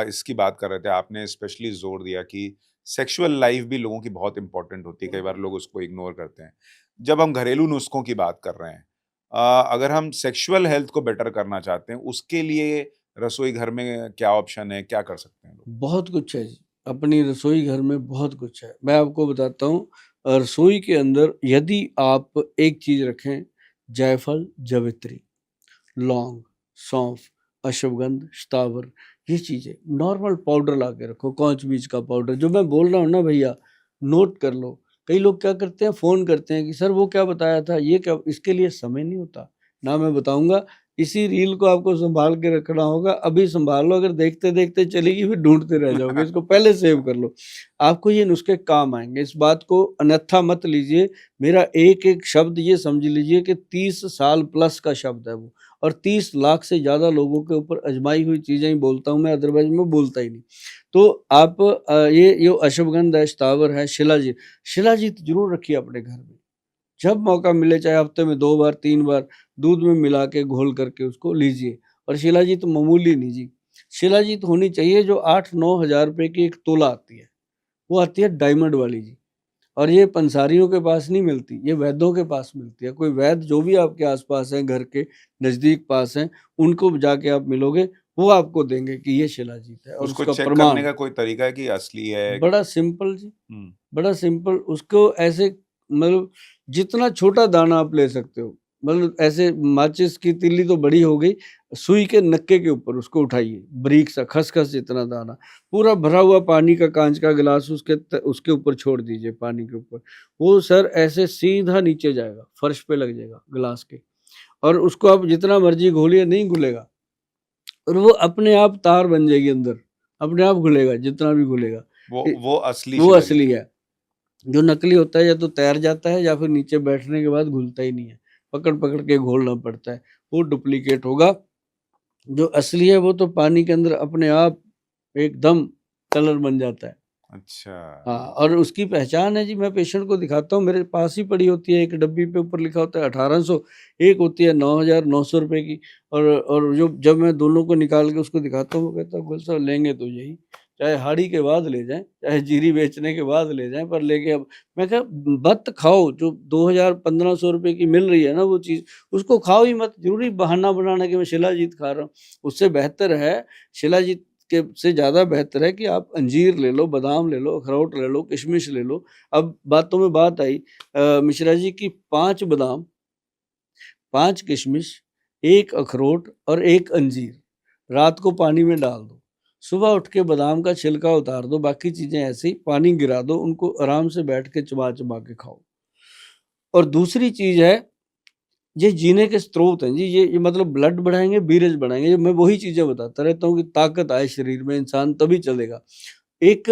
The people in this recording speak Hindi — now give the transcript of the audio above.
इसकी बात कर रहे थे, आपने स्पेशली ज़ोर दिया कि सेक्सुअल लाइफ़ भी लोगों की बहुत इम्पोर्टेंट होती है, कई बार लोग उसको इग्नोर करते हैं। जब हम घरेलू नुस्ख़ों की बात कर रहे हैं अगर हम सेक्सुअल हेल्थ को बेटर करना चाहते हैं, उसके लिए रसोई घर में क्या ऑप्शन है, क्या कर सकते हैं लोग? बहुत कुछ है जी, अपनी रसोई घर में बहुत कुछ है। मैं आपको बताता हूँ रसोई के अंदर यदि आप एक चीज़ रखें जायफल, जावित्री, लौंग, सौंफ, अश्वगंध, शतावर ये चीज़ें नॉर्मल पाउडर ला के रखो, कौच बीज का पाउडर जो मैं बोल रहा हूँ ना भैया, नोट कर लो। कई लोग क्या करते हैं फ़ोन करते हैं कि सर वो क्या बताया था, ये क्या इसके लिए समय नहीं होता। ना मैं बताऊँगा, इसी रील को आपको सँभाल के रखना होगा, अभी सँभाल लो अगर देखते-देखते चलेगी फिर ढूँढते रह जाओगे, इसको पहले सेव कर लो। आपको ये नुस्खे काम आएँगे, इस बात को अन्यथा मत लीजिए। मेरा एक-एक शब्द ये समझ लीजिए कि 30 साल प्लस का शब्द है वो और 30 लाख से ज़्यादा लोगों के ऊपर आज़माई हुई चीज़ें ही बोलता हूँ मैं, अदरवाइज़ मैं बोलता ही नहीं। तो आप ये अश्वगंध है, शतावर है, शिलाजीत, शिलाजीत ज़रूर रखिए अपने घर में। जब मौका मिले चाहे हफ्ते में 2 बार 3 बार दूध में मिला के घोल करके उसको लीजिए और शिलाजीत मामूली नहीं जी, शिलाजीत होनी चाहिए जो 8-9 हज़ार रुपए की 1 तोला आती है, वो आती है डायमंड वाली जी और ये पंसारियों के पास नहीं मिलती, ये वैद्यों के पास मिलती है। कोई वैद्य जो भी आपके आस-पास हैं, घर के नज़दीक पास हैं, उनको जाके आप मिलोगे, वो आपको देंगे कि ये शिलाजीत है और उसको उसका चेक करने प्रमाण का कोई तरीका है कि असली है? बड़ा सिंपल जी, हुँ। बड़ा सिंपल उसको ऐसे मतलब जितना छोटा दाना आप ले सकते हो, मतलब ऐसे माचिस की तीली तो बड़ी हो गई, सुई के नक्के के ऊपर उसको उठाइए, बारीक सा खसखस जितना दाना, पूरा भरा हुआ पानी का काँच का गिलास उसके ऊपर छोड़ दीजिए पानी के ऊपर। वो सर ऐसे सीधा नीचे जाएगा, फर्श पे लग जाएगा गिलास के और उसको आप जितना मर्ज़ी घोलिए नहीं घुलेगा और वो अपने आप तार बन जाएगी अंदर, अपने आप घुलेगा जितना भी घुलेगा। इ वो असली वो शिलाजीत असली है। है। जो नकली होता है या तो तैर जाता है या फिर नीचे बैठने के बाद घुलता ही नहीं है, पकड़-पकड़ के घोलना पड़ता है, वो डुप्लीकेट होगा। जो असली है वो तो पानी के अंदर अपने आप एकदम कलर बन जाता है। अच्छा। हाँ, और उसकी पहचान है जी, मैं पेशेंट को दिखाता हूँ, मेरे पास ही पड़ी होती है, एक डब्बी पे ऊपर लिखा होता है 1800, एक होती है 9,900 रुपए की और जो जब मैं दोनों को निकाल के उसको दिखाता हूँ, वो कहता है गुल साहब लेंगे तो यही, चाहे हाड़ी के बाद ले जाएँ, चाहे जीरी बेचने के बाद ले जाएँ, पर लेके अब मैं कहा मत खाओ, जो 2,000-1,500 रुपए की मिल रही है ना वो चीज़, उसको खाओ ही मत, ज़रूरी बहाना बनाना कि मैं शिलाजीत खा रहा हूँ। उससे बेहतर है शिलाजीत के से ज़्यादा बेहतर है कि आप अंजीर ले लो, बादाम ले लो, अखरोट ले लो, किशमिश ले लो। अब बातों में बात आई मिश्रा जी की 5 बादाम, 5 किशमिश, 1 अखरोट और 1 अंजीर, रात को पानी में डाल दो। सुबह उठ के बादाम का छिलका उतार दो, बाकी चीज़ें ऐसे ही पानी गिरा दो, उनको आराम से बैठ के चबा-चबा के खाओ। और दूसरी चीज़ है ये जीने के स्रोत हैं जी, ये मतलब ब्लड बढ़ाएँगे, बीरेज बढ़ाएँगे, ये मैं वही चीज़ें बताता रहता हूँ कि ताकत आए शरीर में, इंसान तभी चलेगा। एक